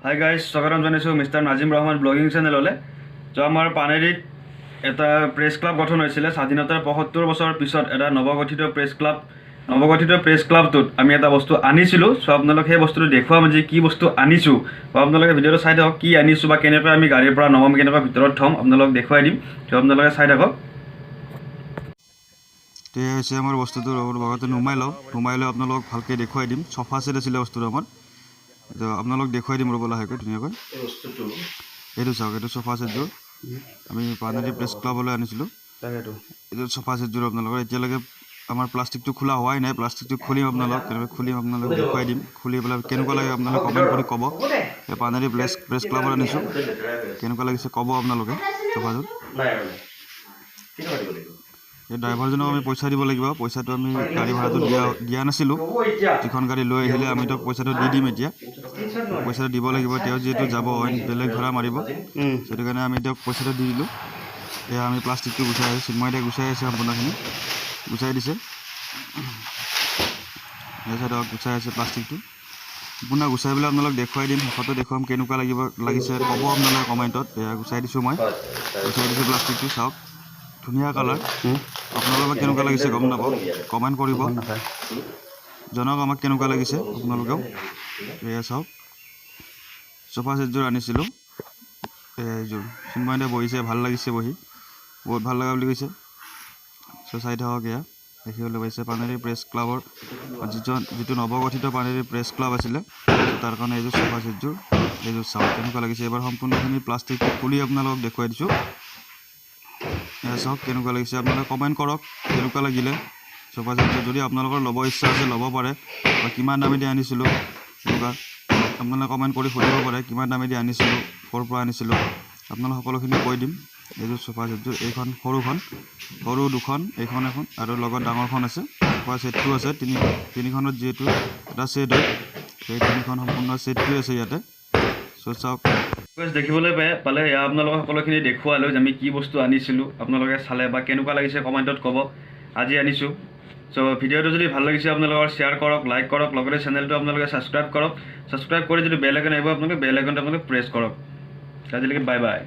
Hi guys, স্বাগতম জনাইছোঁ mister Nazim Rahman blogging চেনেললৈ। চ' আমাৰ পানেৰীত এটা প্ৰেছ ক্লাব গঠন হৈছিলে স্বাধীনতাৰ ৭৫ বছৰৰ পিছত। এটা নৱগঠিত প্ৰেছ ক্লাবটোত আমি এটা বস্তু আনিছিলোঁ। চ' আপোনালোক সেই বস্তুটো দেখুৱাম যে কি বস্তু আনিছোঁ, বা আপোনালোকে ভিডিঅ'টো চাই থাকক কি আনিছোঁ বা কেনেকৈ আমি গাড়ীৰ পৰা নমাম, কেনেকৈ ভিতৰত থ'ম, আপোনালোক দেখুৱাই দিম। চ' আপোনালোকে চাই থাকক। এয়া হৈছে আমাৰ বস্তুটো, লগতে নুমাই লৈ আপোনালোকক ভালকৈ দেখুৱাই দিম। চফা ছেট আছিলে বস্তুটো আমাৰ, আপোনালোক দেখুৱাই দিম ৰ'ব লাহেকৈ ধুনীয়াকৈ। এইটো চাওক, এইটো চফা ছেটযোৰ আমি পানেৰী প্ৰেছ ক্লাবলৈ আনিছিলোঁ। এইটো চফা ছেটযোৰ আপোনালোকৰ এতিয়ালৈকে আমাৰ প্লাষ্টিকটো খোলা হোৱাই নাই। প্লাষ্টিকটো খুলিম, কেনেকৈ খুলিম আপোনালোক দেখুৱাই দিম। খুলি পেলাই কেনেকুৱা লাগে আপোনালোকে কমেণ্ট কৰি ক'ব। এই পানেৰী প্ৰেছ ক্লাবত আনিছোঁ, কেনেকুৱা লাগিছে ক'ব আপোনালোকে। চফাযোৰ এই ড্ৰাইভাৰজনক আমি পইচা দিব লাগিব। পইচাটো আমি গাড়ী ভাড়াটো দিয়া নাছিলোঁ। যিখন গাড়ী লৈ আহিলে আমি তেওঁক পইচাটো দি দিম। এতিয়া পইচাটো দিব লাগিব, তেওঁ যিহেতু যাব অইন বেলেগ ভাড়া মাৰিব, সেইটো কাৰণে আমি তেওঁক পইচাটো দি দিলোঁ। এয়া আমি প্লাষ্টিকটো গুচাই আছোঁ, চিন্ময় এতিয়া গুচাই আছে, সম্পূৰ্ণখিনি গুচাই দিছে। এই চাইডক গুচাই আছে প্লাষ্টিকটো, সম্পূৰ্ণ গুচাই পেলাই আপোনালোক দেখুৱাই দিম। শেষতে দেখুৱাম কেনেকুৱা লাগিছে ক'ব আপোনালোকে কমেণ্টত। এয়া গুচাই দিছোঁ, মই গুচাই দিছোঁ প্লাষ্টিকটো। চাওক ধুনীয়া কালাৰ। আপোনালোকক কেনেকুৱা লাগিছে গম নাপাওঁ, কমেণ্ট কৰিব জনাওক আমাক কেনেকুৱা লাগিছে আপোনালোকেও। এয়া চাওক চফা ছেটযোৰ আনিছিলোঁ, এইযোৰ চিন্ময়তে বহিছে, ভাল লাগিছে বহি, বহুত ভাল লগা বুলি কৈছে। চ' চাই থাকক, এয়া দেখিবলৈ পাইছে পানেৰী প্ৰেছ ক্লাবৰ যিটো নৱগঠিত পানেৰী প্ৰেছ ক্লাব আছিলে, তাৰ কাৰণে এইযোৰ চফা ছেটযোৰ। এইযোৰ চাওক কেনেকুৱা লাগিছে। এবাৰ সম্পূৰ্ণখিনি প্লাষ্টিকটো খুলি আপোনালোকক দেখুৱাই দিছোঁ। এয়া চাওক কেনেকুৱা লাগিছে, আপোনালোকে কমেণ্ট কৰক কেনেকুৱা লাগিলে চফা ছেটযোৰ। যদি আপোনালোকৰ ল'ব ইচ্ছা আছে ল'ব পাৰে, বা কিমান দামী দি আনিছিলোঁ এনেকুৱা আপোনালোকে কমেণ্ট কৰি সুধিব পাৰে, কিমান দামী দি আনিছিলোঁ, ক'ৰ পৰা আনিছিলোঁ, আপোনালোক সকলোখিনি কৈ দিম। এইযোৰ চফা ছেটযোৰ, এইখন সৰু দুখন, এইখন এখন আৰু লগত ডাঙৰখন আছে। চফা ছেটটো আছে তিনিখনত, যিহেতু এটা ছেট হয়, সেই তিনিখন সম্পূৰ্ণ ছেটটোৱে আছে ইয়াতে। চ' চাওক দেখিবলৈ পালে এয়া আপোনালোকক সকলোখিনি দেখুৱালোঁ যে আমি কি বস্তু আনিছিলোঁ। আপোনালোকে চালে বা কেনেকুৱা লাগিছে কমেণ্টত ক'ব। আজি আনিছোঁ। চ' ভিডিঅ'টো যদি ভাল লাগিছে আপোনালোকৰ শ্বেয়াৰ কৰক, লাইক কৰক, লগতে চেনেলটো আপোনালোকে ছাবস্ক্ৰাইব কৰক। ছাবস্ক্ৰাইব কৰি যদি বেল আইকন আহিব আপোনালোকে বেল আইকনটো আপোনালোকে প্ৰেছ কৰক। আজিলৈকে বাই বাই।